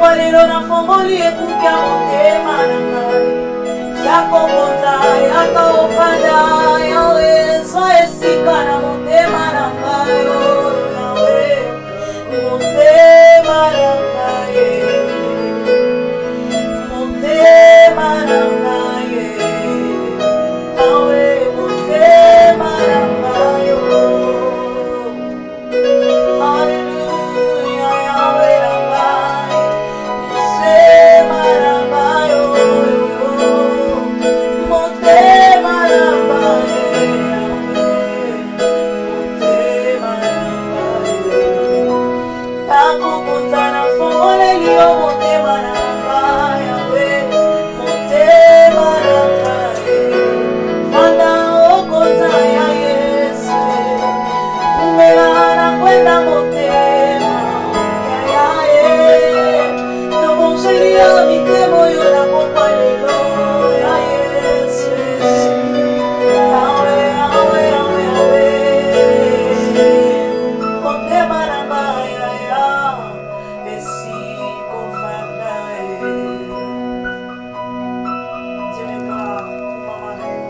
Polero na fongoli ekukia motema na ngai. Yakokonza, yakaofanda, yawe zwa esika na motema na ngai. Yawe, motema na ngai. Motema na ngai. Yawe, motema na ngai. Hallelujah, Yawe na ngai. Motema na ngai. Motema na ngai. Motema na ngai. Yakokonza na fongoleli yo motema na ngai. Yawe, motema na ngai. Fanda okonza ya Yesu. Umela na kwenda motema. Tobonjeli yo mitemo yo na pokwa lelo ya Yesu. Yawe, Yawe, Yawe, Yawe. Motema na ngai ya esika ofanda. Dieu est gloire, maman na yo.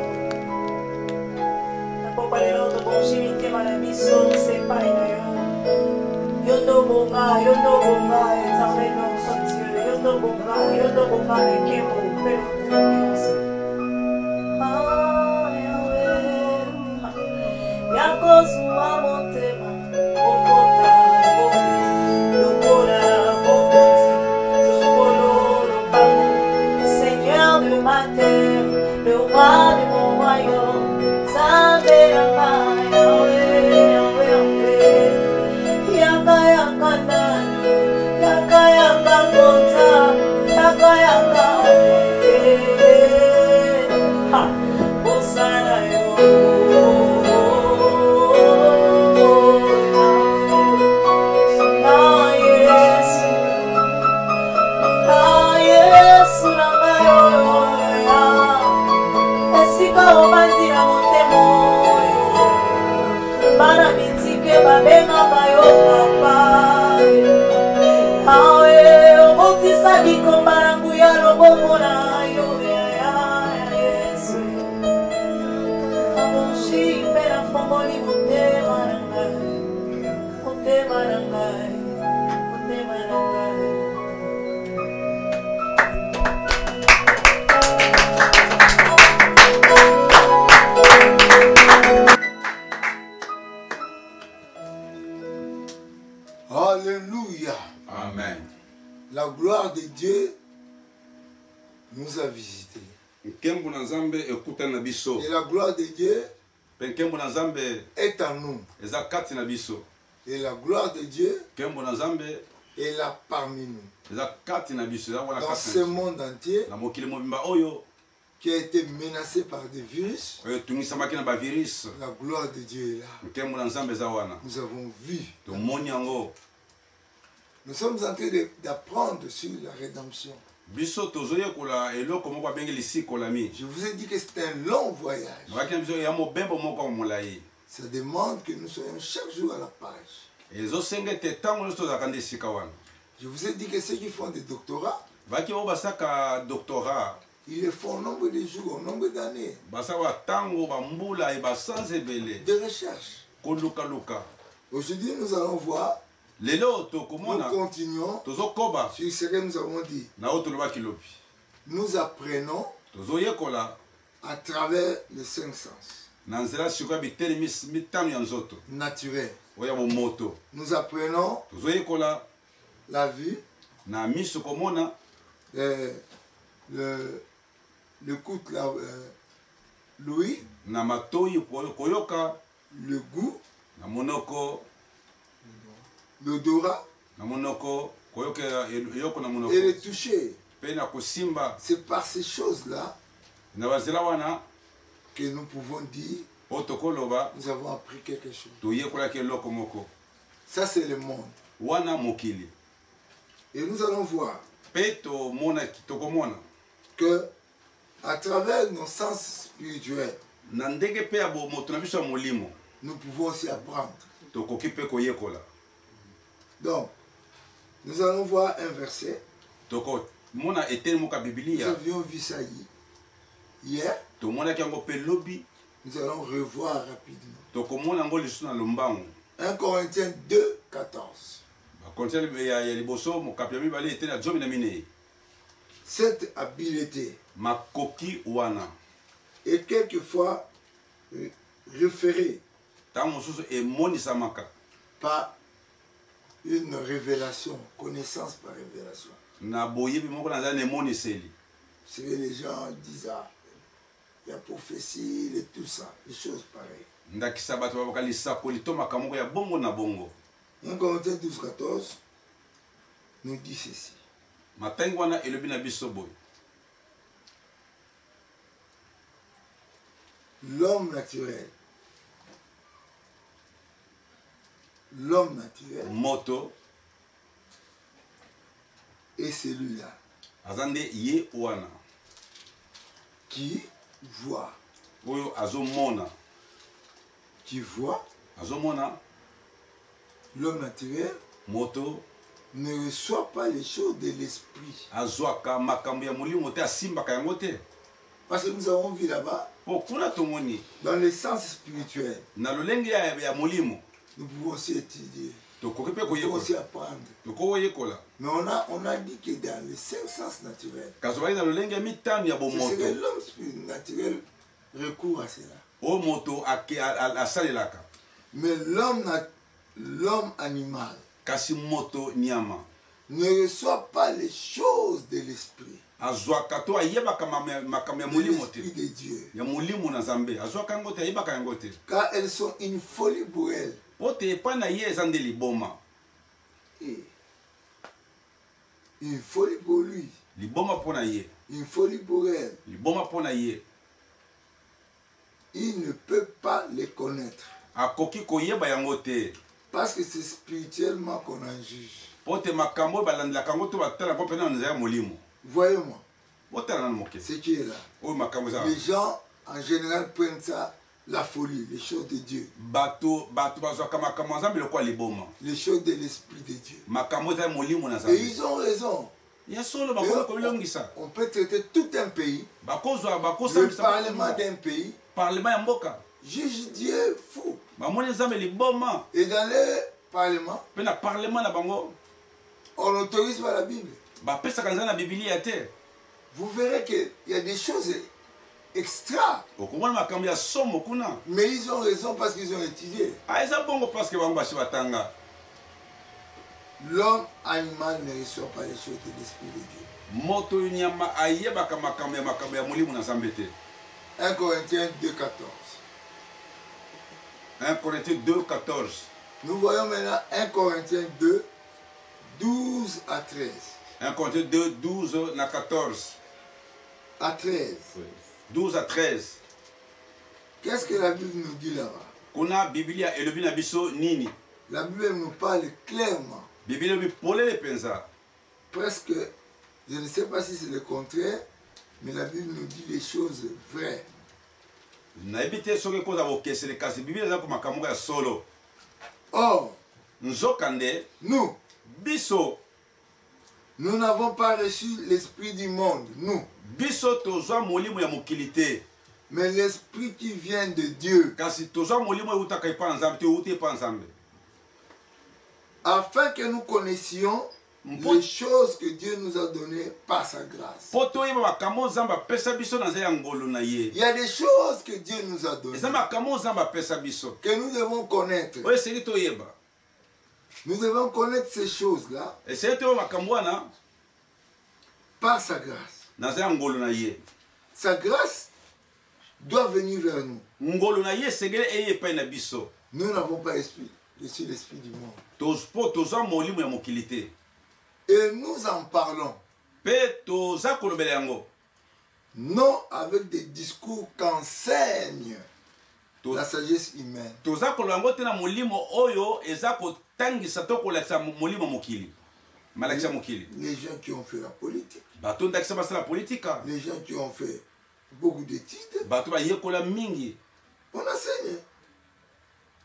Na pokwa lelo tobonji mitema na biso sepai na yo. Yondobonga, yondobonga, éternel notre Dieu. Yondobonga, yondobonga, lekemo, pelo nyonso. Yahweh, yakozwa motema, okota, bokuti, lokola, bokuti, lokolo, lopango. Seigneur de ma terre, le roi de mon royaume, Nzambe na ngai, Yahweh, Yahweh, Yahweh. Yaka yaka nani, yaka yaka kota, yaka yaka ha, osana yo. Na Yesu, na ngayo ya, esika obandi na motema oyo, bana bitike babengaka yo papa. Awe okotisa likomba na nguya loboko na yo ya Yesu. Abonji mpe na fongoli motema na ngai. Motema na ngai. Motema na ngai. Alléluia. Amen. La gloire de Dieu nous a visités. Nkembo na Nzambe ekuta na biso. Et la gloire de Dieu Nkembo na Nzambe est en nous. eza kati na biso. Et la gloire de Dieu Nkembo na Nzambe est là parmi nous. eza kati na biso. Eza wana Dans kati ce na biso. monde entier Na mokili mobimba oyo qui a été menacé par des virus, oyo tungisamaki na ba virus. la gloire de Dieu est là. Nkembo na Nzambe eza wana. Nous avons vu. Tomoni yango. Nous sommes en train d'apprendre sur la rédemption. Biso tozoyekola eloko moko abengi lisikolami. Je vous ai dit que c'est un long voyage. Nabaki na biso ya mobembo moko molai. Ça demande que nous soyons chaque jour à la page. Ezosenga te tango nyonso tozalaka nde esika wana. Je vous ai dit que ceux qui font des doctorats, Baki oyo basaka doctorat ils le font au nombre de jours, au nombre d'années, basaka tango bambula e basanze ebele de recherche. kolukaluka. Aujourd'hui, nous allons voir, Lelo nous tokomona continuons tozokoba sur ce que nous avons dit. na oyo tolobaki lobi. Nous apprenons Tozoyekola à travers les cinq sens na nzela sikoyo bitele mitano ya nzoto naturels. oyo ya bomoto. Nous apprenons Tozoyekola la vue, na miso komona l'écoute, l'ouïe, na matoyi koyoka le goût, na monoko l'odorat na monoko koyoka eyoko na monoko et le toucher. pe na kosimba C'est par ces choses-là na banzela wana que nous pouvons dire oyo tokoloba nous avons appris quelque chose. toyekolaki eloko moko Ça, c'est le monde. wana mokili. Et nous allons voir Pe tokomona que à travers nos sens spirituels, na ndenge pe ya moto na biso ya molimo nous pouvons aussi apprendre. tokoki pe koyekola. Donc, nous allons voir un verset toko mona eteni moka Nous Biblia avions vu ça hier. to mona ki yango pe lobi Nous allons revoir rapidement. toko mona ngo lisu na lombango 1 Corinthiens 2, 14. bakontiel ya liboso mokapi ya mibale eteni ya zomi na minei Cette habileté makoki wana est quelquefois référée ntango mosusu emonisamaka par une révélation, connaissance par révélation. na boyebi moko naza na emoniseli. C'est que les gens disent, ah, la prophétie et tout ça, des choses pareilles. ndakisa bato babaka lisakoli to makambo ya bongo na bongo. 1 Corinthiens 12, 14 nous dit ceci. matangi wana elobi na biso boye L'homme naturel, moto est celui-là aza nde ye wana qui voit. oyo azomona azomona L'homme naturel moto ne reçoit pas les choses de l'esprit. azwaka makambo ya molimo te asimbaka yango te Parce que nous avons vu là-bas, po kuna tomoni dans le sens spirituel, na lolenge ya molimo nous pouvons aussi étudier, tokoki mpe nous pouvons aussi koyekola apprendre. tokoyekola Mais on a dit que dans les 5 sens naturels, kasi bazali na lolenge ya mitano ya c'est ce bomoto que l'homme naturel recourt à cela. oyo moto asalelaka Mais l'homme animal kasi moto nyama ne reçoit pas les choses de l'esprit, azwaka to ayebaka makambo ya de molimo te l'esprit de Dieu. ya molimo na nzambe azwaka yango te ayebaka yango te Car elles sont une folie pour elle. po te epai na ye eza nde liboma Et une folie pour lui, liboma mpo na ye une folie pour elle. liboma mpo na ye Il ne peut pas les connaître. akoki koyeba yango te Parce que c'est spirituellement qu'on en juge. po te makambo oyo balandelaka yango to batala mpo mpena na nzela ya molimo Voyez-moi, botala nano moke ce qui est là. oyo makambo eza Les gens, en général, prennent ça, la folie, les choses de Dieu, bato bazwaka makambo ya nzambe lokola liboma les choses de l'esprit de Dieu. makambo eza ya molimo na Et nzambe ils ont raison. ya solo bakoki kobilongisa On peut traiter tout un pays, bakozwa le bakosambisa parlement d'un pays, parlement ya mboka juge Dieu fou. bamoni nzambe liboma Et dans le parlement, mpe na parlement na bango on n'autorise pas la Bible. bapesaka nzambe na bibilia te Vous verrez qu'il y a des choses extra. okomona makambo ya somo kuna Mais ils ont raison parce qu'ils ont étudié. eza bongo parceke bango basi batanga L'homme animal ne reçoit pas les choses de l'esprit de Dieu. moto nyama ayebaka makambo ya molimo na nzambe te 1 Corinthiens 2, 14. 1 Corinthiens 2, 14 Nous voyons maintenant 1 Corinthiens 2, 12 à 13. 1 Corinthiens 2, 12 na 14 À 13. 12 à 13 Qu'est-ce que la Bible nous dit là-bas? kuna bibilia elobi na biso nini La Bible nous parle clairement. bibilia elobi polele mpenza Presque, je ne sais pas si c'est le contraire, mais la Bible nous dit des choses vraies. nayebi te soki ekoza bokesele kasi bibilia eza ko makambo ya solo Or, nzokande nous n'avons pas reçu l'esprit du monde, nous, biso tozwa molimo ya mokili te mais l'esprit qui vient de Dieu, kasi tozwa molimo eutaka epa na nzambe te euti epa na nzambe afin que nous connaissions les choses que Dieu nous a données par sa grâce. po toyeba makambo nzambe apesa biso na nzela ya ngolu na ye Il y a des choses que Dieu nous a données, eza makambo nzambe apesa biso que nous devons connaître. oyo esengeli toyeba Nous devons connaître ces choses-là esengeli toyeba makambo wana par sa grâce. na nzela ya ngolu na ye Sa grâce doit venir vers nous. ngolu na ye esengeli eye epai na biso Nous n'avons pas reçu l'esprit du monde. po tozwa molimo ya mokili te Et nous en parlons, mpe toza kolobela yango non avec des discours qu'enseigne To- la sagesse humaine, toza koloba yango te na molimo oyo eza kotangisa to kolakisa molimo mokili malakisa mokili les gens qui ont fait la politique, bato ndakisa basala politika les gens qui ont fait beaucoup d'études, bato bayekola mingi on enseigne.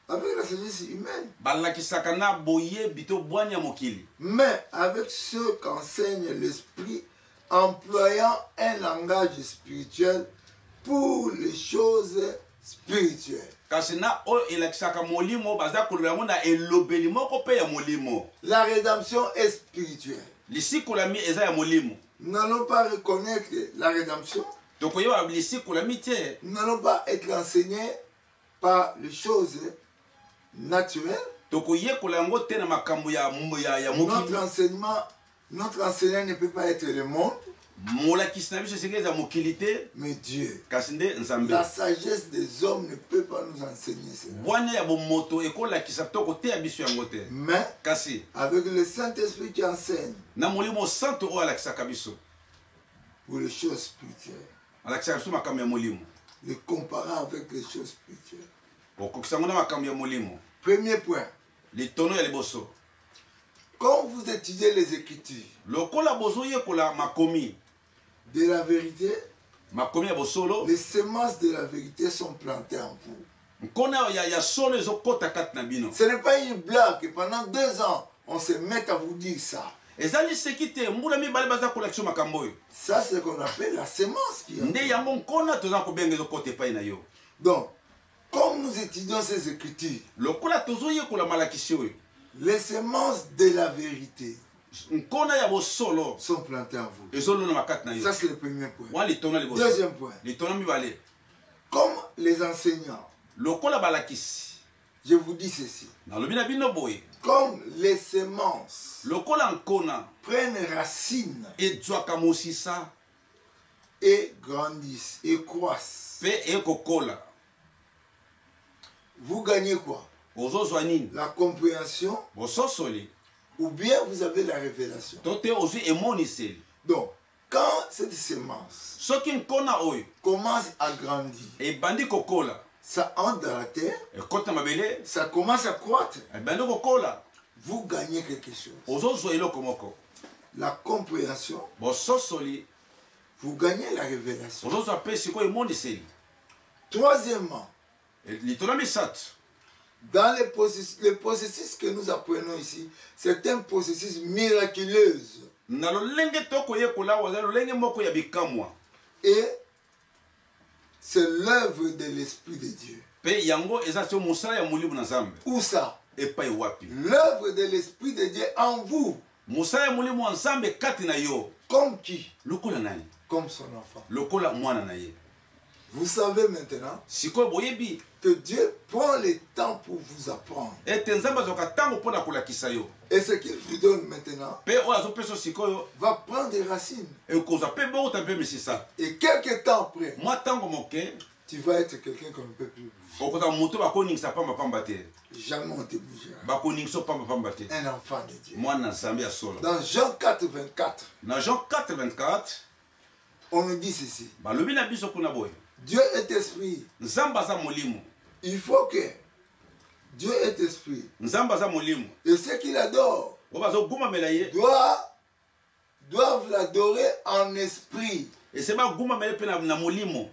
avec la sagesse humaine, balakisaka na boyebi to bwanya mokili, mais avec ce qu'enseigne l'esprit, employant un langage spirituel pour les choses spirituelles. kasi na oyo elakisaka molimo baza koloba yango na elobeli moko mpe ya molimo. La rédemption est spirituelle. Lisikolami eza ya molimo. Nous n'allons pas reconnaître la rédemption. tokoyeba lisikolami te. Nous n'allons pas être enseignés par les choses naturelles. tokoyekola yango te na makambo ya mokili. Notre enseignant ne peut pas être le monde, molakisi na biso esengeli eza mokili te, mais Dieu. kasi nde nzambe. La sagesse des hommes ne peut pas nous enseigner cela. bwanya ya bomoto ekolakisa to koteya biso yango te. Mais kasi avec le Saint-Esprit qui enseigne na molimo santo oyo alakisaka biso, pour les choses spirituelles, alakisaka biso makambo ya molimo, les comparant avec les choses spirituelles. okokisa yango na makambo ya molimo. Premier point, litono ya liboso, quand vous étudiez les Écritures lokola bozoyekola makomi de la vérité, ya bosolo, les semences de la vérité sont plantées en vous. nkona ya solo ezokota kati na bino. Ce n'est pas une blague que pendant 2 ans, on se met à vous dire ça. ezali seki te mbula mibale baza kolakisa makambo oyo. Ça, c'est ce qu'on appelle la semence qui est en vous. nde yango nkona toza kobenga ezokota epai na yo. Donc, comme nous étudions ces Écritures, lokola tozoyekola malakisi oyo, les semences de la vérité nkona ya bosolo sont plantées en vous. ezolona makati na Ça, yo. c'est le premier point. wana litona liboso. Deuxième point, litona mibale, comme les enseignants, lokola balakisi, je vous dis ceci, nalobi na bino boye, comme les semences lokola nkona prennent racine ezwaka mosisa et grandissent et croissent, mpe ekokola, vous gagnez quoi? ozozwa nini? La compréhension, bososoli ou bien vous avez la révélation. to te ozwi emoniseli. Donc, quand cette semence soki nkona oyo commence à grandir, ebandi kokola, ça entre dans la terre, ekota mabele, ça commence à croître, ebandi kokola, vous gagnez quelque chose. ozozwa eloko moko. La compréhension, bososoli vous gagnez la révélation. ozozwa mpe sikoyo emoniseli. Troisièmement, litona misato, dans les processus que nous apprenons ici, c'est un processus miraculeux. na lolenge tokoyekola waza lolenge moko ya bikamwa, Et c'est l'œuvre de l'Esprit de Dieu. mpe yango eza so mosala ya molimo na nzambe. Où ça? epai wapi? L'œuvre de l'Esprit de Dieu en vous. mosala ya molimo wa nzambe kati na yo. Comme qui? lokola nani? Comme son enfant. lokola mwana na ye. Vous savez maintenant sikoyo boyebi que Dieu prend le temps pour vous apprendre. ete nzambe azwaka ntango mpona kolakisa yo, Et ce qu'il vous donne maintenant mpe oyo azopesa sikoyo va prendre des racines. ekozwa mpe bokota mpe misisa. Et quelque temps après, mwa ntango moke tu vas être quelqu'un qu'on ne peut plus bouger. okozala moto bakoningisa pambapamba te, Jamais on te bougera. bakoningisa pambapamba te. Un enfant de Dieu. mwana na nzambe ya solo. Dans Jean 4, 24, na Jean 4:24 on nous dit ceci. balobi na biso kuna boye, Dieu est esprit. nzambe aza molimo, Il faut que Dieu est esprit. nzambe aza molimo, Et ceux qui l'adorent oyo bazogumamela ye doivent l'adorer en esprit. ese bagumamela mpe na molimo.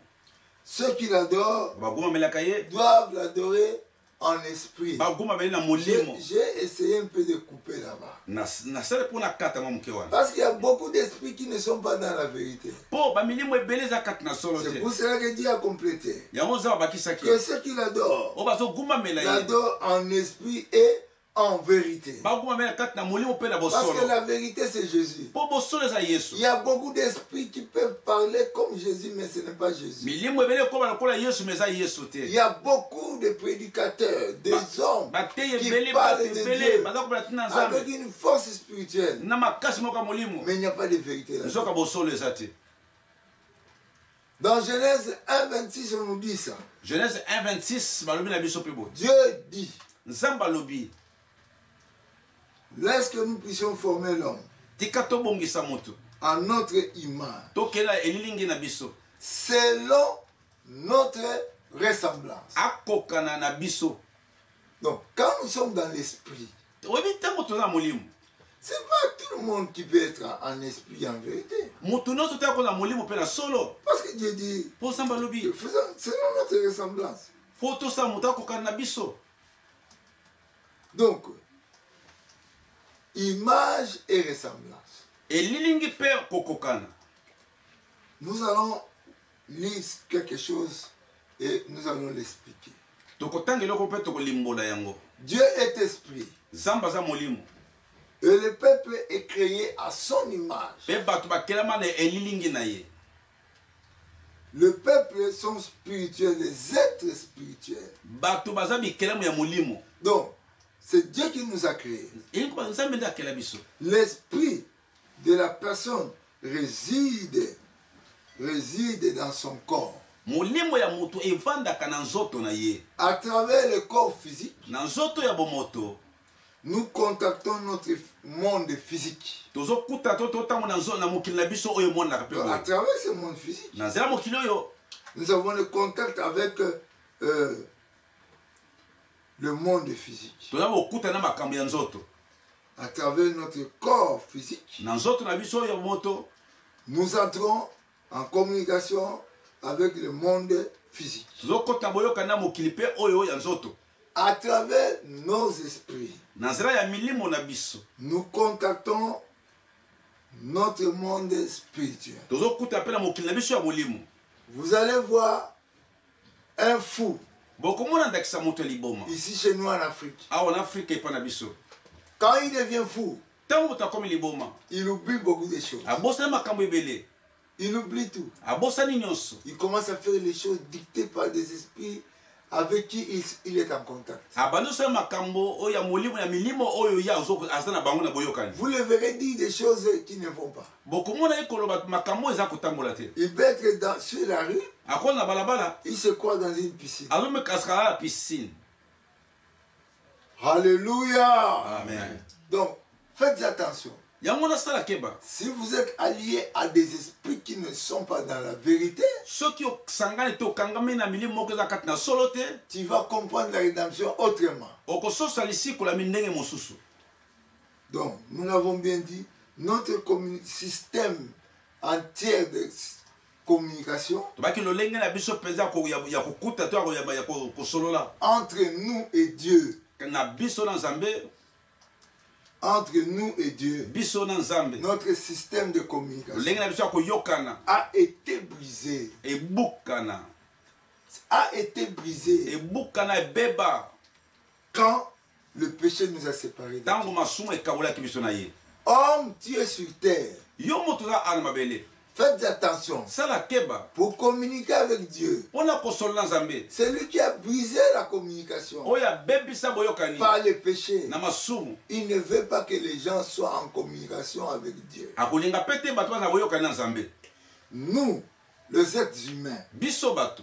Ceux qui l'adorent bagumamelaka ye doivent l'adorer en esprit. bagumameli na molimo. J'ai essayé un peu de couper là-bas. nasala mpo nakata mwa moke wana, Parce qu'il y a beaucoup d'esprits qui ne sont pas dans la vérité. mpo bamilimo ebele eza kati na solo C'est te. pour cela que Dieu a complété. yango nzambe abakisaki Que ceux qui l'adorent oyo bazogumamela ye l'adorent en esprit et en vérité. bagumamela kati na molimo mpe na Parce que bosolo, la vérité, c'est Jésus. mpo bosolo eza yesu. Il y a beaucoup d'esprits qui peuvent parler comme Jésus, mais ce n'est pas Jésus. milimo ebele ekoba lokola yesu me eza yesu Il te. y a beaucoup de prédicateurs, des hommes bateyi qui ebele parlent bato de ebele Dieu baza kobela tina avec nzambe une force spirituelle. na makasi moko ya molimo, Mais il n'y a pas de vérité là. nzoka bosolo eza te. Dans Genèse 1, 26, on nous dit ça. Genèse 1:26 balobi na biso mpe boye, Dieu dit, nzambe alobi laisse que nous puissions former l'homme tika tobongisa moto à notre image, tokela elilingi na biso, selon notre ressemblance. akokana na biso. Donc, quand nous sommes dans l'esprit, oyebi ntango toza na molimo, c'est pas tout le monde qui peut être en esprit en vérité. moto nyonso te akoza na molimo mpe na solo, Parce que Dieu dit, mpo nzambe alobi faisons selon notre ressemblance. fo tosala moto akokana na biso. Donc, image et ressemblance. elilingi mpe kokokana. Nous allons lire quelque chose et nous allons l'expliquer. Tokotanga eloko mpe tokolimbola yango. Dieu est esprit. Nzambe aza molimo. Et le peuple est créé à son image. Mpe bato bakelama na elilingi na ye. Le peuple sont spirituels, les êtres spirituels. Bato baza bikelamu ya molimo. Donc, c'est Dieu qui nous a créés. Elingi ba nzambe nde akela biso. L'esprit de la personne réside dans son corps. Molimo ya moto evandaka na nzoto na ye. À travers le corps physique, Na nzoto ya bomoto. nous contactons notre monde physique. Tozokuta to totango na nzoto na mokili na biso oyo monaka pe. À travers ce monde physique, Na nzela mokili oyo nous avons le contact avec le monde physique. toza kokuta na makambo ya nzoto. À travers notre corps physique, Na nzoto na biso oyo moto nous entrons en communication avec le monde physique. tozokota boyoka na mokili pe oyo ya nzoto. À travers nos esprits, Na nzela ya milimo na biso nous contactons notre monde spirituel. tozokuta pe na mokili na biso ya molimo. Vous allez voir un fou Bokomona ndakisa moto ya liboma. ici chez nous en Afrique. Awa na Afrika epa na biso. Quand il devient fou, Tango moto akomi liboma. il oublie beaucoup de choses. Abosani makambo ebele. Il oublie tout. Abosani nyonso. Il commence à faire les choses dictées par des esprits avec qui il est en contact. Abando sa makambo oyo ya molimo ya milimo oyo ya ozoko azana bango na boyokani. Vous le verrez dire des choses qui ne vont pas. Bokomona ekoloba makambo eza kotambola te. Il peut être sur la rue, Akona na balabala. il se croit dans une piscine. Alome kaskala la piscine. Alléluia. Amen. Donc, faites attention. Yango na sala keba. Si vous êtes allié à des esprits qui ne sont pas dans la vérité, Soki osangani to kangami na milimo moko eza kati na solo te, tu vas comprendre la rédemption autrement. okososa lisiko la mindenge mosusu. Donc, nous l'avons bien dit, notre système entier de communication Tobaki lolenge na biso penza ko ya kokuta to ya kosolola. entre nous et Dieu, Na biso na Nzambe, entre nous et Dieu, biso na Nzambe. notre système de communication Lolenge na biso koyokana, a été brisé. ebukana, A été brisé ebukana ebeba. quand le péché nous a séparés. de Tango Dieu. masumu ekabula kibiso na ye. Homme, tu es sur terre. Yo moto za ana mabele. Faites attention. Sala keba. Pour communiquer avec Dieu, Pona kosolola Nzambe. c'est lui qui a brisé la communication Oya bebisa boyokani. par le péché. Na masumu. Il ne veut pas que les gens soient en communication avec Dieu. Akolinga pete bato na boyokani na Nzambe. Nous, les êtres humains, Biso bato.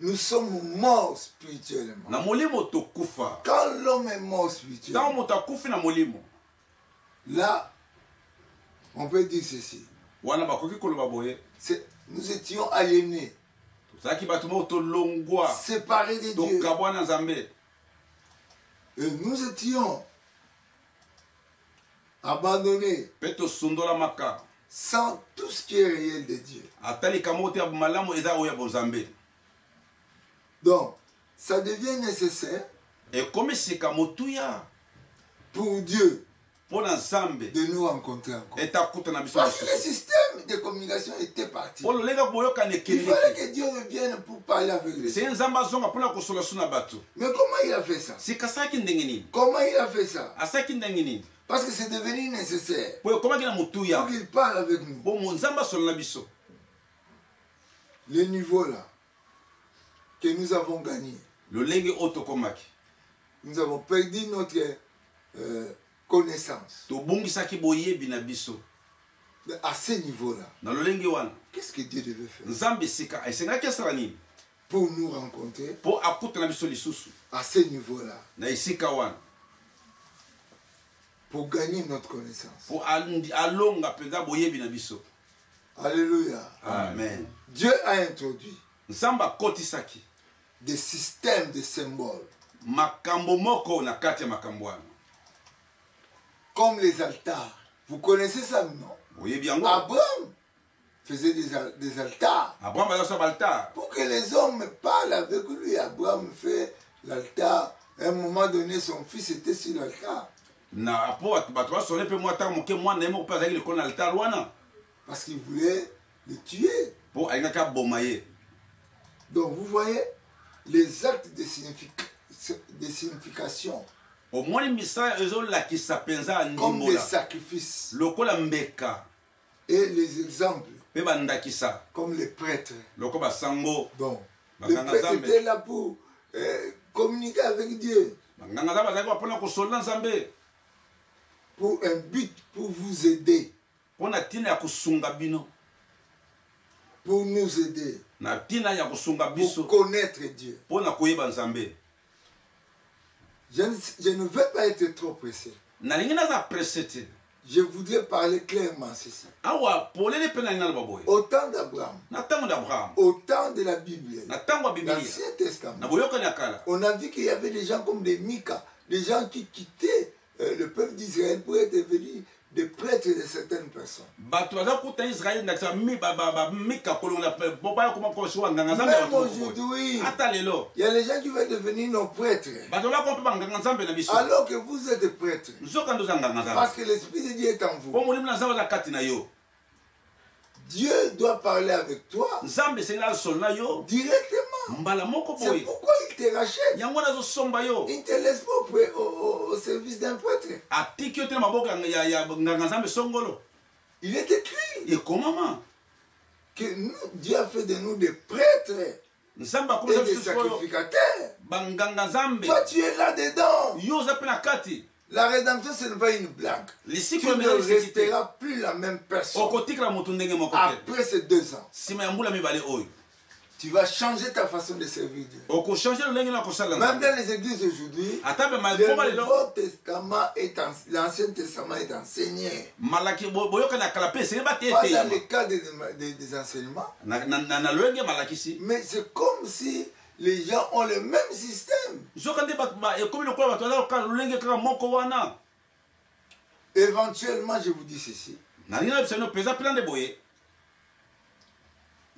nous sommes morts spirituellement. Na molimo tokufa. Quand l'homme est mort Tango spirituellement, moto akufi na molimo. là, on peut dire ceci. Wana bakoki koloba boye. Nous étions aliénés, Tozaki bato mo tolongwa. séparés de Dieu. Tokabwa na Nzambe. Et nous étions abandonnés Pe tosundola maka. sans tout ce qui est réel de Dieu. Atali kamote ya malamu eza oya bonzambe. Donc, ça devient nécessaire E komi sika motuya. pour Dieu Pona Nzambe. de nous rencontrer encore. Eta kuta na biso. Parce que le système de communication était parti. Polo lenga boyoka ne Il fallait kende. que Dieu revienne pour parler avec les gens. C'est Nzamba zonga pona kosola suna bato. Mais comment il a fait ça? Sika saki ndenge nini? Comment il a fait ça? Asaki ndenge nini? Parce que c'est devenu nécessaire Po koma kina pour motuya. qu'il parle avec nous. Bo Nzamba solo na biso. Le niveau là que nous avons gagné, Le lenge oto komaki. nous avons perdu notre connaissance. To bungisaki boyebi na biso. Mais à ce niveau-là, Na lo lenge wana. qu'est-ce que Dieu devait faire Nzambe sika esengaki asala nini? pour nous rencontrer? Po akuta na biso lisusu. À ce niveau-là, Na esika wana. pour gagner notre connaissance. Po alonga penza boyebi na biso. Alléluia. Amen. Dieu a introduit Nzamba kotisaki. des systèmes de symboles, Makambo moko na kati ya makambo wana. comme les altars. Vous connaissez ça, non? Boyebi yango. Abraham faisait des altars Abraham aza so baltar. pour que les hommes parlent avec lui. Abraham fait l'altar. À un moment donné, son fils était sur l'altar. Parce qu'il voulait le tuer. Donc vous voyez les actes de signification. Comme des sacrifices. Et les exemples. Comme les prêtres. Donc, les prêtres étaient là pour communiquer avec Dieu. Pour un but, pour vous aider. Pour nous aider. Pour connaître Dieu. Je ne veux pas être trop pressé. Je voudrais parler clairement ceci. Au temps d'Abraham, au temps de la Bible, dans l'Ancien Testament, on a vu qu'il y avait des gens comme des Mika, des gens qui quittaient le peuple d'Israël pour être devenus des prêtres de certaines personnes. Même aujourd'hui, il y a des gens qui veulent devenir nos prêtres. Alors que vous êtes prêtres. Parce que l'Esprit de Dieu est en vous. Dieu doit parler avec toi directement. C'est pourquoi il te rachète. Il ne te laisse pas au service d'un prêtre. Il est écrit que nous, Dieu a fait de nous des prêtres et des sacrificateurs. Toi, tu es là-dedans. La rédemption, ce n'est pas une blague. Tu ne resteras plus la même personne. Après ces 2 ans, tu vas changer ta façon de servir Dieu. Même dans les églises aujourd'hui, l'Ancien Testament est enseigné. Pas dans le cas des enseignements. Mais c'est comme si les gens ont le même système. Éventuellement, je vous dis ceci.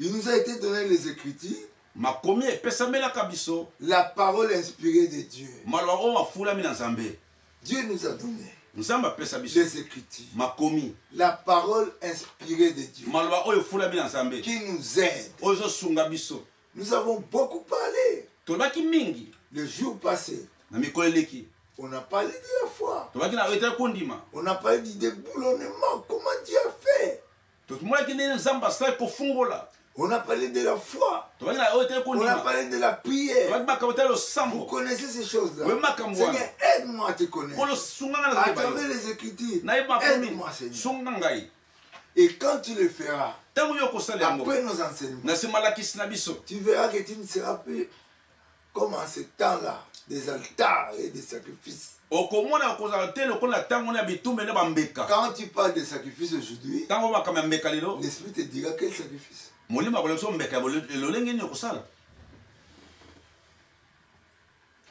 Il nous a été donné les Écritures. La parole inspirée de Dieu. Dieu nous a donné les Écritures. La parole inspirée de Dieu. Qui nous aide. Nous avons beaucoup parlé. Le jour passé, on a parlé de la foi. On a parlé du déboulonnement. Comment Dieu a fait. On a parlé de la foi. On a parlé de la prière. Vous connaissez ces choses-là. Seigneur, aide-moi à te connaître. À travers les Écritures, aide-moi, Seigneur. Et quand tu le feras, après nos enseignements, tu verras que tu ne seras plus comme en ce temps-là, des altars et des sacrifices. Quand tu parles de sacrifice aujourd'hui, l'Esprit te dira quel sacrifice.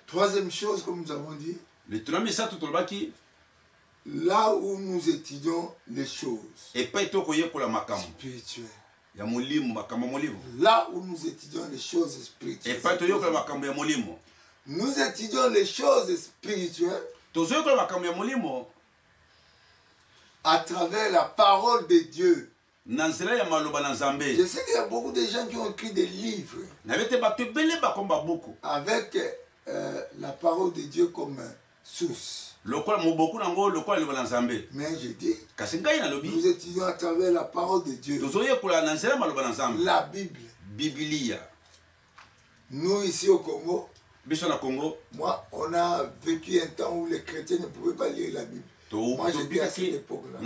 Troisième chose, comme nous avons dit, là où nous étudions les choses spirituelles. Là où nous étudions les choses spirituelles. Nous étudions les choses spirituelles à travers la parole de Dieu. Je sais qu'il y a beaucoup de gens qui ont écrit des livres avec la parole de Dieu comme source. Mais je dis, nous étudions à travers la parole de Dieu. La Bible. Nous ici au Congo, moi, on a vécu un temps où les chrétiens ne pouvaient pas lire la Bible. Moi, j'étais à cette époque-là.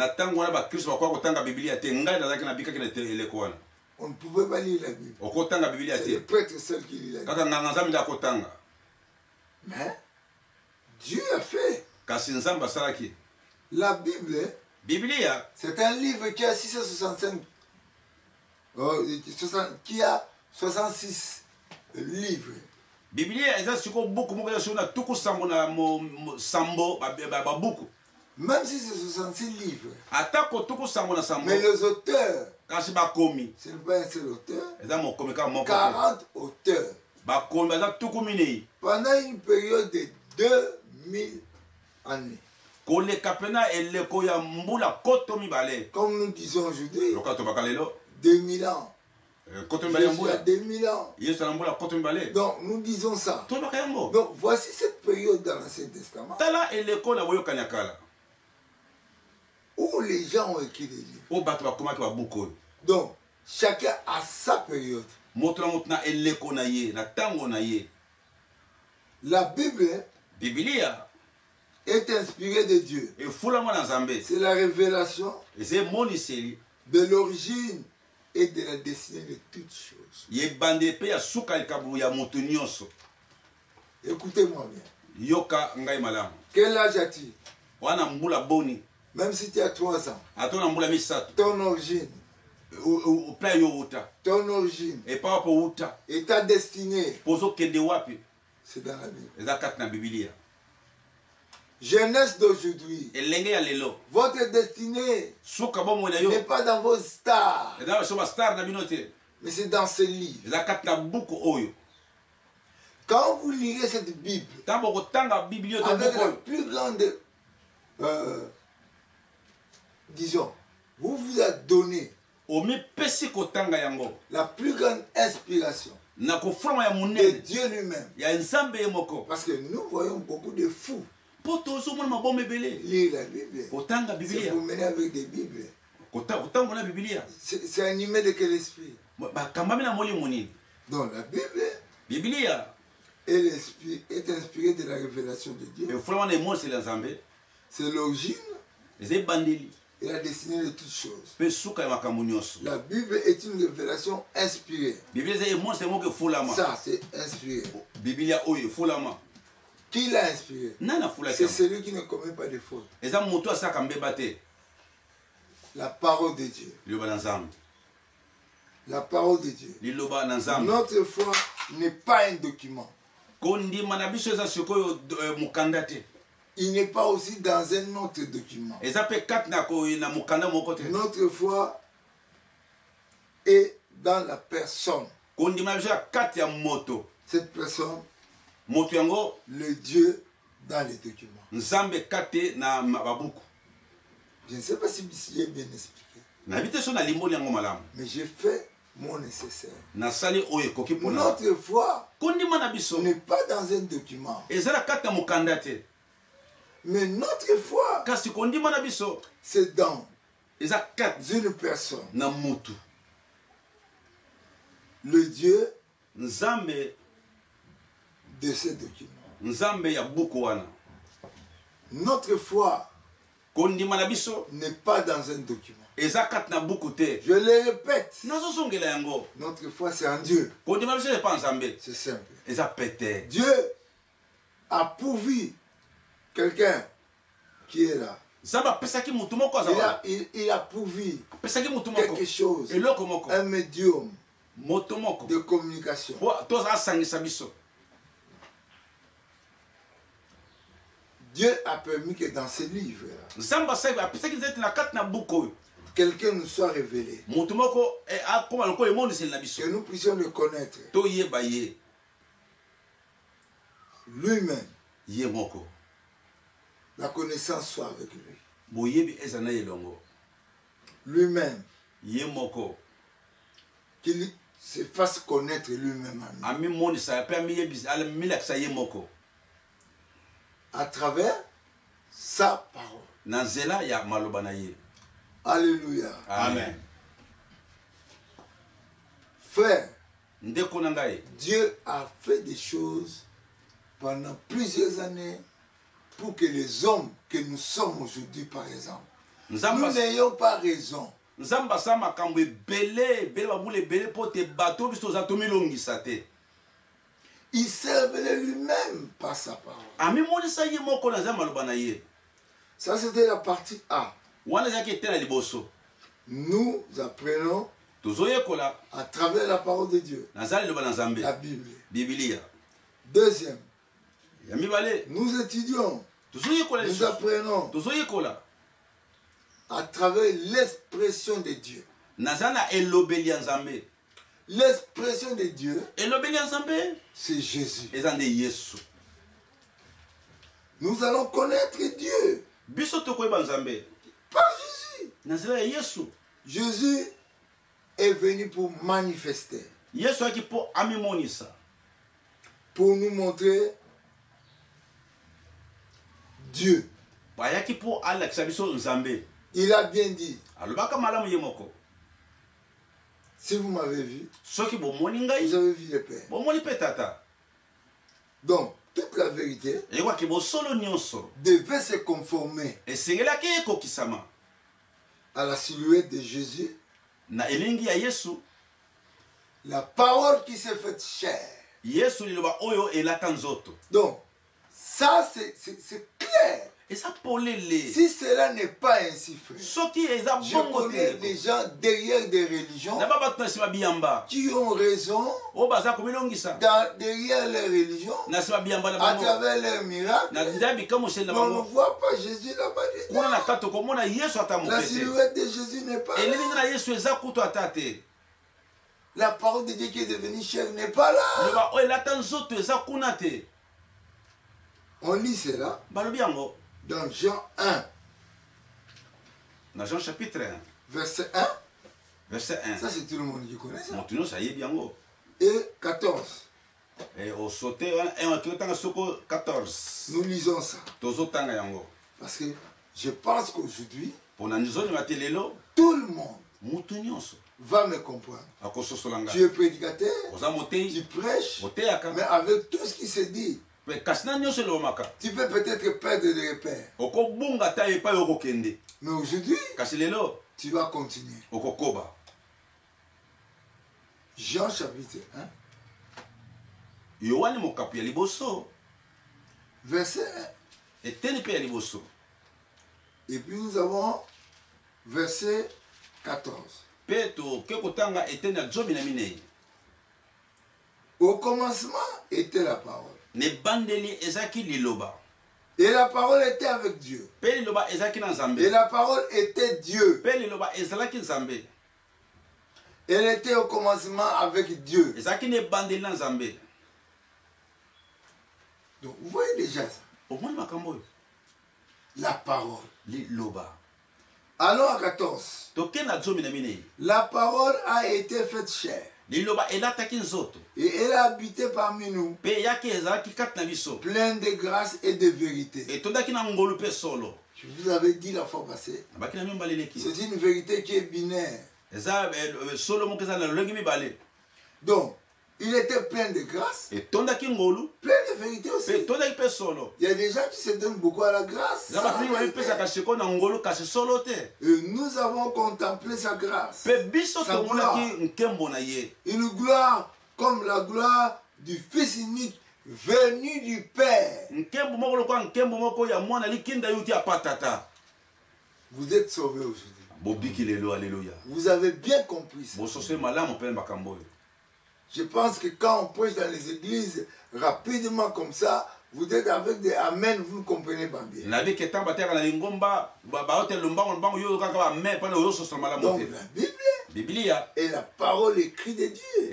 On ne pouvait pas lire la Bible. C'est les prêtres seuls qui lisent la Bible. Mais Dieu a fait. La Bible, c'est un livre qui a 665, qui a 66 livres. Même si c'est 66 livres. Mais les auteurs, ce n'est pas un seul auteur. 40 auteurs. Pendant une période de 2000 années. Comme nous disons aujourd'hui, 2000 ans. Jésus a 2000 ans. Donc nous disons ça. Donc voici cette période dans l'Ancien Testament où les gens ont écrit des livres. Donc chacun a sa période. La Bible est inspirée de Dieu. C'est la révélation de l'origine et de la destinée de toutes choses. Écoutez-moi bien. Quel âge as-tu? Même si tu as 3 ans. Ton origine. Ton origine. Et ta destinée. C'est dans la Bible. Jeunesse d'aujourd'hui. Votre destinée n'est pas dans vos stars. Mais c'est dans ce livre. Quand vous lirez cette Bible avec la plus grande, disons, vous a donné la plus grande inspiration de Dieu lui-même. Parce que nous voyons beaucoup de fous lire la Bible. C'est pour mener avec des Bibles. C'est animé de quel esprit? Donc la Bible est inspirée de la révélation de Dieu. C'est l'origine et la destinée de toutes choses. La Bible est une révélation inspirée. Ça, c'est inspiré. Qui l'a inspiré? C'est celui qui ne commet pas de faute. La parole de Dieu. La parole de Dieu. Notre foi n'est pas un document. Il n'est pas aussi dans un autre document. Notre foi est dans la personne. Cette personne, le Dieu dans les documents. Je ne sais pas si j'ai bien expliqué. Mais j'ai fait mon nécessaire. Notre foi n'est pas dans un document. Mais notre foi, c'est dans une personne. Le Dieu de ce document. Notre foi n'est pas dans un document. Je le répète. Notre foi c'est en Dieu. C'est simple. Dieu a pourvu quelqu'un qui est là. Il a pourvu quelque chose. Un médium de communication. Dieu a permis que dans ce livre-là, quelqu'un nous soit révélé. Que nous puissions le connaître. Lui-même. La connaissance soit avec lui. Lui-même. Qu'il se fasse connaître lui-même à nous. À travers sa parole. Alléluia. Amen. Frère, Dieu a fait des choses pendant plusieurs années pour que les hommes que nous sommes aujourd'hui, par exemple, nous n'ayons pas raison. Il s'est révélé lui-même par sa parole. Ça, c'était la partie A. Nous apprenons à travers la parole de Dieu, la Bible. Deuxième, nous étudions, nous apprenons à travers l'expression de Dieu. l'expression de Dieu, c'est Jésus. Jésus. Nous allons connaître Dieu par Jésus. Jésus est venu pour manifester, pour nous montrer Dieu. Il a bien dit, si vous m'avez vu, vous avez vu le Père. Donc, toute la vérité devait se conformer à la silhouette de Jésus, la parole qui s'est faite chair. Donc, ça c'est clair. Si cela n'est pas ainsi fait, je connais des gens derrière des religions qui ont raison derrière les religions, à travers leurs miracles, mais on ne voit pas Jésus là-bas. La silhouette de Jésus n'est pas là. La parole de Dieu qui est devenue chair n'est pas là. On lit cela dans Jean 1. Dans Jean chapitre 1. Verset 1. Verset 1. Ça, c'est tout le monde qui connaît ça. Et 14. Et au sauté, 14. Nous lisons ça. Parce que je pense qu'aujourd'hui, tout le monde va me comprendre. Tu es prédicateur, tu prêches, mais avec tout ce qui se dit, tu peux peut-être perdre les repères. Mais aujourd'hui, tu vas continuer. Jean chapitre 1. Verset 1. Et puis nous avons verset 14. Au commencement était la parole. Et la parole était avec Dieu. Et la parole était Dieu. Elle était au commencement avec Dieu. Donc vous voyez déjà ça. La parole. Alors à 14. La parole a été faite chair. Et elle a habité parmi nous, plein de grâce et de vérité. Je vous avais dit la fois passée, c'est une vérité qui est binaire. Donc, il était plein de grâce, plein de vérité aussi. Il y a des gens qui se donnent beaucoup à la grâce. Et nous avons contemplé sa grâce, sa gloire. Une gloire comme la gloire du Fils unique venu du Père. Vous êtes sauvés aujourd'hui. Vous avez bien compris ça. Je pense que quand on prêche dans les églises rapidement comme ça, vous êtes avec des amen, vous ne comprenez pas bien. Donc la Bible est la parole écrite de Dieu.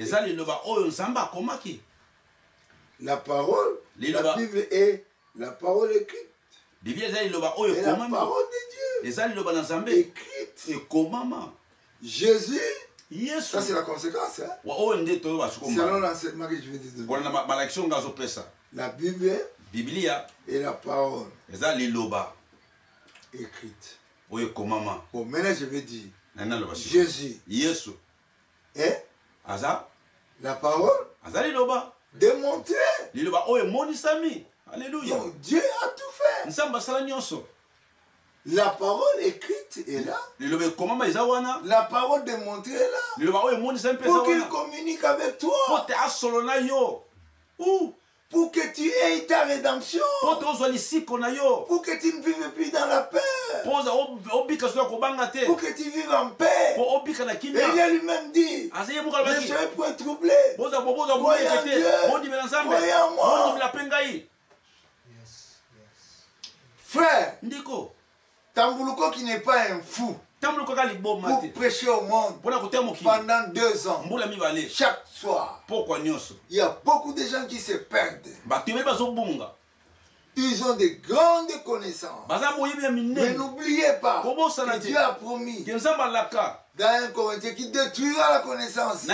La parole, la Bible est la parole écrite. Et la parole de Dieu écrite. Jésus, ça c'est la conséquence. Hein? Selon l'enseignement que je vais te donner. La Bible est la parole écrite. Bon, maintenant je vais dire Jésus est la parole démontrée. Donc Dieu a tout fait. La parole écrite est là. La parole démontrée est là. Pour qu'il communique avec toi. Pour que tu aies ta rédemption. Pour que tu ne vives plus dans la peur. Pour que tu vives en paix. Et il a lui-même dit, ne soyez point troublés. Croyez en Dieu. Croyez en moi. Frère, Tambuluko qui n'est pas un fou. Pour prêcher au monde pendant 2 ans, chaque soir, il y a beaucoup de gens qui se perdent. Ils ont de grandes connaissances. Mais n'oubliez pas que Dieu a promis dans un Corinthien qui détruira la connaissance des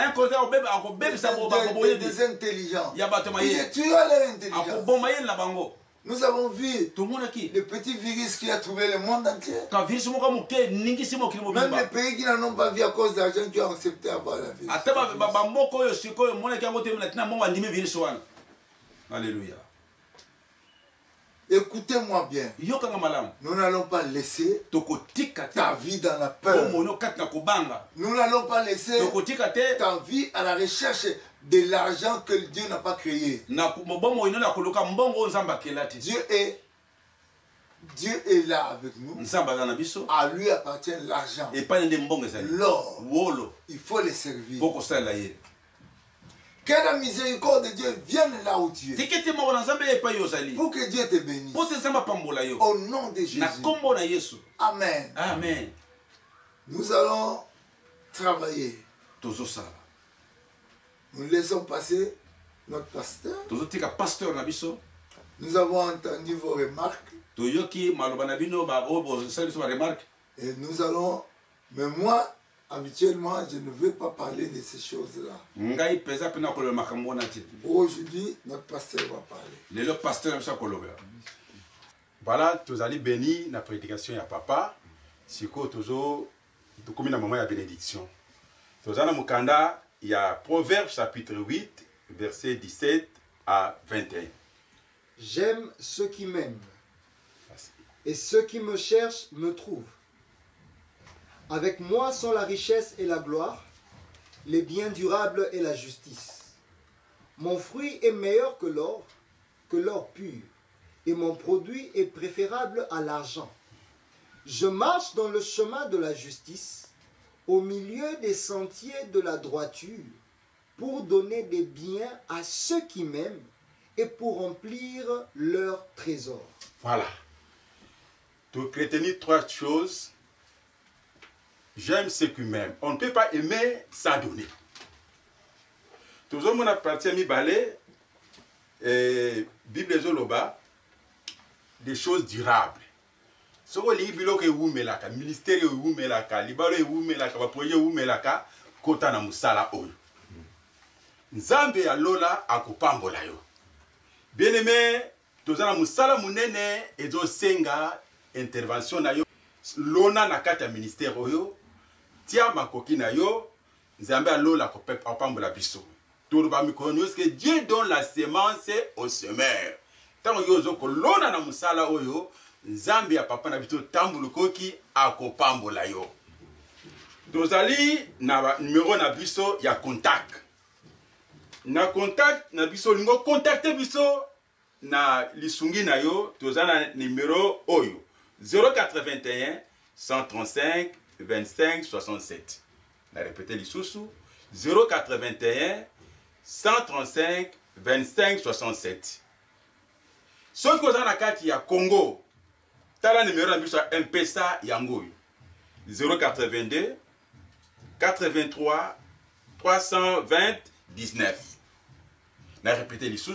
intelligents. Il détruira leur intelligence. Nous avons vu le petit virus qui a trouvé le monde entier. Même les pays qui n'en ont pas vu à cause de l'argent qui ont accepté avoir la vie. Alléluia. Écoutez-moi bien. Nous n'allons pas laisser ta vie dans la peur. Nous n'allons pas laisser ta vie à la recherche de l'argent que Dieu n'a pas créé. Dieu est là avec nous. À lui appartient l'argent. L'or. Il faut les servir. Que la miséricorde de Dieu vienne là où tu es. Pour que Dieu te bénisse. Au nom de Jésus. Amen. Amen. Nous allons travailler. Nous laissons passer notre pasteur. Nous avons entendu vos remarques. Et nous allons, mais moi, habituellement, je ne veux pas parler de ces choses-là. Aujourd'hui, notre pasteur va parler. Voilà, tu allez bénir la prédication à papa. Si tu as comme un moment de bénédiction. Tu as Mukanda, il y a Proverbes chapitre 8, verset 17 à 21. J'aime ceux qui m'aiment. Et ceux qui me cherchent me trouvent. Avec moi sont la richesse et la gloire, les biens durables et la justice. Mon fruit est meilleur que l'or pur, et mon produit est préférable à l'argent. Je marche dans le chemin de la justice, au milieu des sentiers de la droiture, pour donner des biens à ceux qui m'aiment et pour remplir leur trésor. Voilà. Tu retenir 3 choses. J'aime ceux qui m'aiment. On ne peut pas aimer sans donner. Toujours mon appartient mi balai et Bible zoloba des choses durables. Ce que les bilo que vous melaka, ministère vous melaka, libalo vous melaka, projet vous melaka, kota na musala oyo. Nzambe ya lola akopambola yo. Bien aimé, tozana musala munene ezo senga intervention na yo. Lona na kata ministère oyo. Tia makoki na yo, Nzambe alola ko pambola biso. Tout ba mi connaît que Dieu donne la semence au semeur. Tant yo zo ko lona na musala oyo, Nzambe ya papa na biso tambulu koki akopambola yo. Tozali na numéro na biso ya contact. Na contact na biso lingo contacter biso na lisungi na yo, tozana numéro oyo 081 135 25 67. Je répète les sous 081 135 25 67. Sauf que dans la carte il y a Congo. Tala numéro de M-Pesa Yango 082 83 320 19. Je répète les sous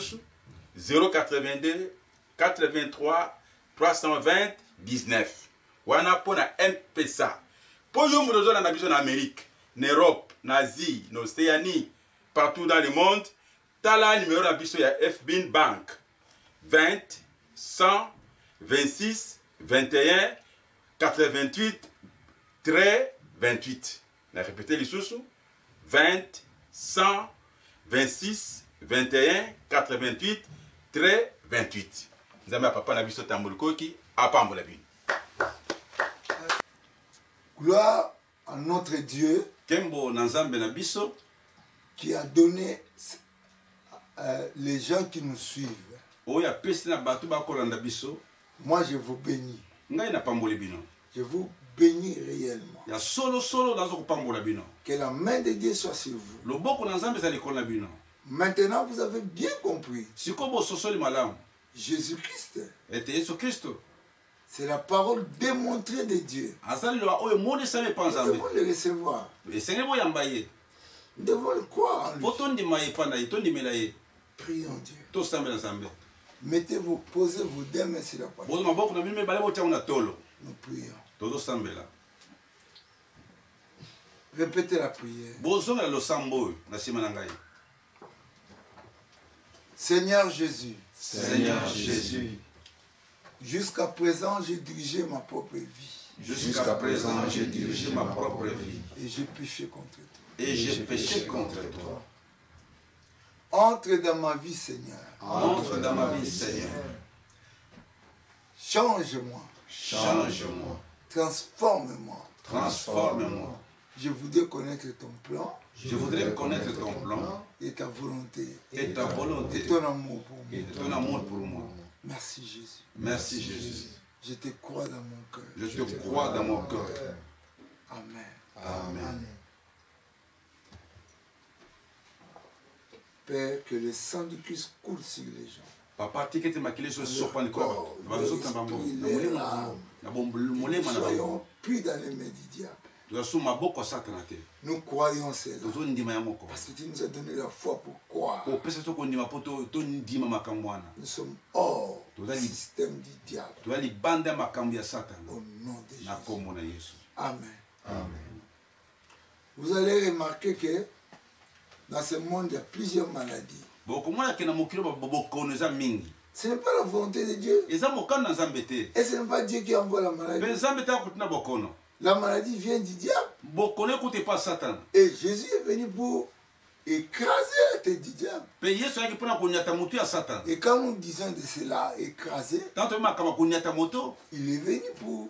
082 83 320 19. Wana pona M-Pesa. Pour nous, nous sommes en Amérique, en Europe, en Asie, en Océanie, partout dans le monde. Tala numéro de la FBIN Bank 20 100 26 21 88 28. Je répète les sous 20 100 26 21 88 28. Nous avons papa na biso tambuluko ki apambola bi. Gloire à notre Dieu qui a donné les gens qui nous suivent. Moi, je vous bénis. Je vous bénis réellement. Que la main de Dieu soit sur vous. Maintenant, vous avez bien compris. Jésus-Christ, C'est la parole démontrée de Dieu. Nous devons le recevoir. Nous devons le croire en lui. Prions Dieu. Mettez-vous, posez vos deux mains sur la poitrine. Nous prions. Répétez la prière. Seigneur Jésus. Seigneur Jésus. Jusqu'à présent, j'ai dirigé ma propre vie. Jusqu'à présent, j'ai dirigé ma propre vie. Et j'ai péché contre toi. Et j'ai péché contre toi. Entre dans ma vie, Seigneur. Entre dans ma vie, Seigneur. Change-moi. Change-moi. Transforme-moi. Transforme-moi. Je voudrais connaître ton plan. Je voudrais connaître ton plan. Et ta volonté. Et ta volonté. Et ton amour pour moi. Et ton amour pour moi. Merci Jésus. Merci Jésus. Je te crois dans mon cœur. Je te crois dans mon cœur. Amen. Amen. Père, que le sang du Christ coule sur les gens. Papa, tu es maquillé sur le sofa de corps. Nous soyons plus dans les mains du diable. Nous croyons cela. Parce que tu nous as donné la foi pour croire. Nous sommes hors du système du diable. Au nom de Jésus. Amen. Amen. Vous allez remarquer que dans ce monde, il y a plusieurs maladies. Ce n'est pas la volonté de Dieu. Et ce n'est pas Dieu qui envoie la maladie. La maladie vient du diable. Et Jésus est venu pour écraser la tête du diable. Et quand nous disons de cela, écraser, il est venu pour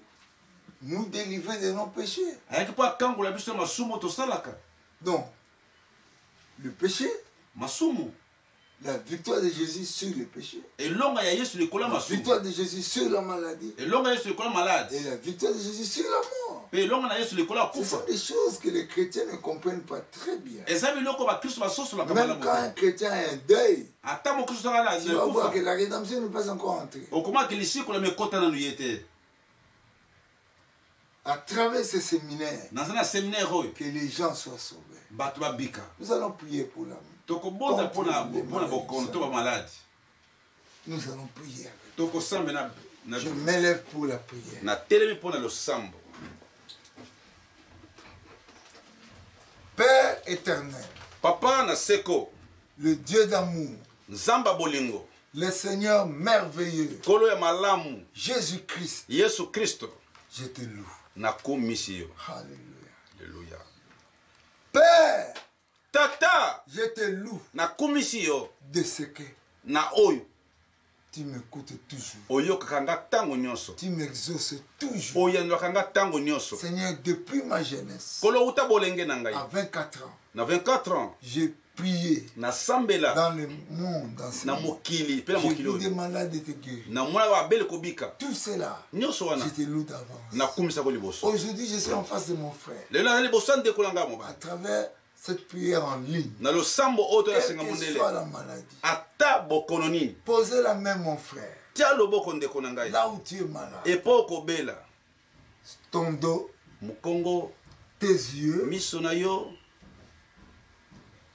nous délivrer de nos péchés. Donc, le péché, la victoire de Jésus sur le péché, la victoire de Jésus sur la maladie, et la victoire de Jésus sur la mort. Ce sont des choses que les chrétiens ne comprennent pas très bien. Même quand un chrétien a un deuil, tu vas voir que la rédemption n'est pas encore entrée. À travers ce séminaire, que les gens soient sauvés. Nous allons prier pour l'amour. Nous allons prier avec. Je m'élève pour la prière. Père éternel, Papa na seko, le Dieu d'amour, Nzamba bolingo, le Seigneur merveilleux, Kolo ya malamu, Jésus-Christ, Yesu Kristo, je te loue. na komisio. Alléluia. Alléluia. Père, Tata, je te loue na komisio, de ce que na oyo, tu m'écoutes toujours. oyo kakanga tango nyonso. Tu m'exauces toujours. Oyendo kakanga tango nyonso. Seigneur, depuis ma jeunesse, Kolo uta bolenge na ngai. à 24 ans, Na 24 ans, j'ai prié na sambela, dans le monde, dans ce na monde. mokili, pe na J'ai mokili vu des oyo. malades être guéris. Na mwana wa bele kobika. Tout cela, Nyonso wana, je te loue d'avance. na kumisa ko liboso. Aujourd'hui, je suis en face de mon frère. Lelo na liboso nde kolanga mo À ba. travers cette prière en ligne, Na lo sambo oto ya quelle senga que mondele. soit la maladie, Ata bokono nini. posez la main, mon frère, Tia loboko ndeko na ngai. là où tu es malade. Epo kobela. Ton dos, Mukongo, tes yeux, miso na yo,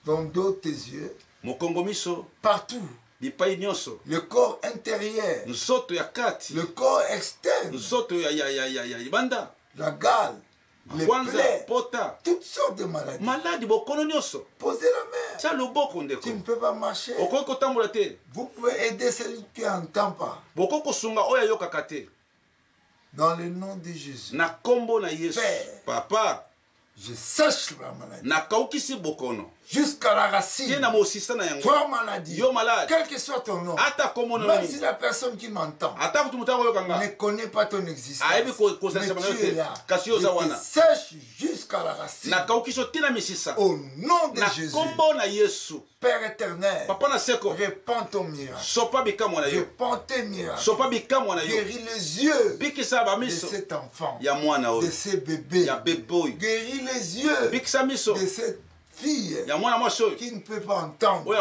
ton dos, tes yeux, mukongo miso, partout. bipai nyonso. Le corps intérieur, Nsoto ya kati, le corps externe, nsoto ya libanda. la gale, les Kwanza, plaies, pota, toutes sortes de maladies. maladi bokono nyonso. Posez la main. Tia loboko ndeko. Tu ne peux pas marcher. Okoki kotambola te. Vous pouvez aider celui qui n'entend pas. Bokoki kosunga oyo ayokaka te. Dans le nom de Jésus, Na kombo na Yesu. Père. Papa, je sèche la maladie nakaukisi bokono. jusqu'à la Tie racine. na mosisa na yango. Toi, maladie, Yo malade. quel que soit ton nom, Ata kombo na même nini. si la personne qui m'entend Ata kutu mutako oyokanga. ne connaît pas ton existence, Ayebi mais kosema na yo tu es te. là, Kasi yo je za te wana. sèche jusqu'à la racine. Nakaukiso tina misisa. Au nom de Na Jésus, kombo na Yesu. Père éternel, Papa na seko. répands ton miracle. Sopa bikamwa na yo. Répands tes miracles. Sopa bikamwa na yo. Guéris les yeux Bikisa ba de miso. cet enfant, Ya mwana de oyo. ces bébés. Ya bebe oyo. Guéris les yeux Bikisa miso. de cette fille qui ne peut pas entendre,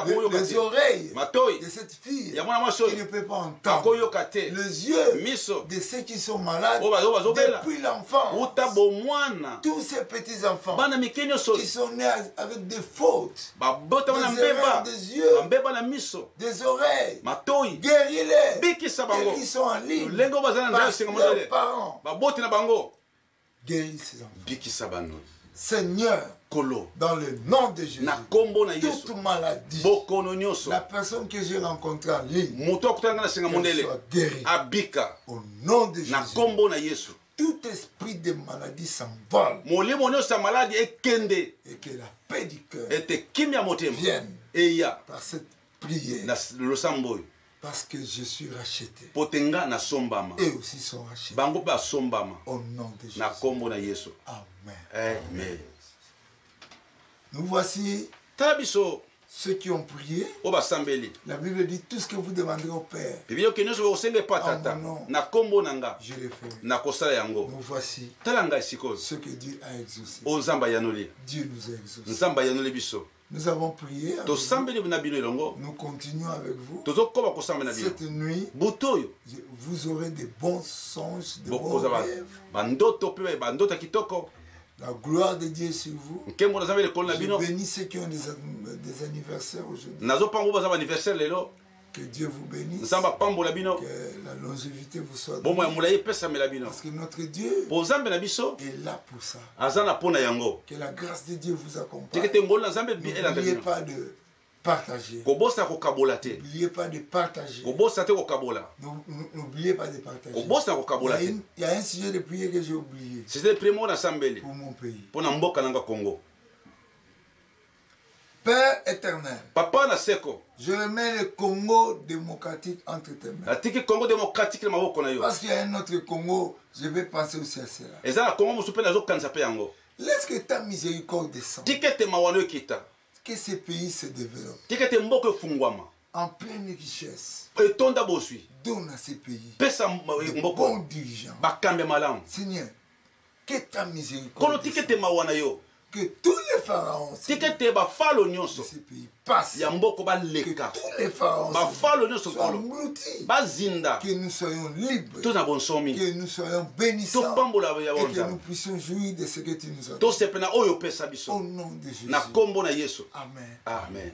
les oreilles de cette fille qui ne peut pas entendre, les yeux de ceux qui sont malades depuis l'enfant, tous ces petits enfants qui sont nés avec des fautes, des erreurs des yeux, des oreilles, guéris-les, et qui sont en ligne parce que leurs parents guérissent ces enfants. Seigneur, dans le nom de Jésus, toute maladie, la personne que j'ai rencontrée en ligne, qu'elle soit guérie. Au nom de Jésus, tout esprit de maladie s'envole et que la paix du cœur vienne par cette prière. Parce que je suis racheté. Et aussi sont rachetés. Au nom de Jésus. Amen. Amen. Nous voici ceux qui ont prié. La Bible dit tout ce que vous demanderez au Père. En mon nom, je le ferai. Nous voici ce que Dieu a exaucé. Dieu nous a exaucés. Nous avons prié avec vous. Nous continuons avec vous. Cette nuit, vous aurez de bons songes, de bons rêves. La gloire de Dieu est sur vous. Je bénis ceux qui ont des anniversaires aujourd'hui. Que Dieu vous bénisse. Que la longévité vous soit donnée. Parce que notre Dieu est là pour ça. Que la grâce de Dieu vous accompagne. N'oubliez pas de partager. N'oubliez pas de partager. N'oubliez pas de partager. Il y a un sujet de prière que j'ai oublié. Pour mon pays. Père éternel, je remets le Congo démocratique entre tes mains. Parce qu'il y a un autre Congo, je vais penser aussi à cela. Laisse que ta miséricorde descende. Que ce pays se développe en pleine richesse. Donne à ces pays de bons dirigeants. Seigneur, que ta miséricorde descende. Que tous les pharaons de ce pays passent. Que tous les pharaons soient engloutis. Que nous soyons libres. Que nous soyons bénissants. Et que nous puissions jouir de ce que tu nous as donné. Au nom de Jésus. Amen. Amen.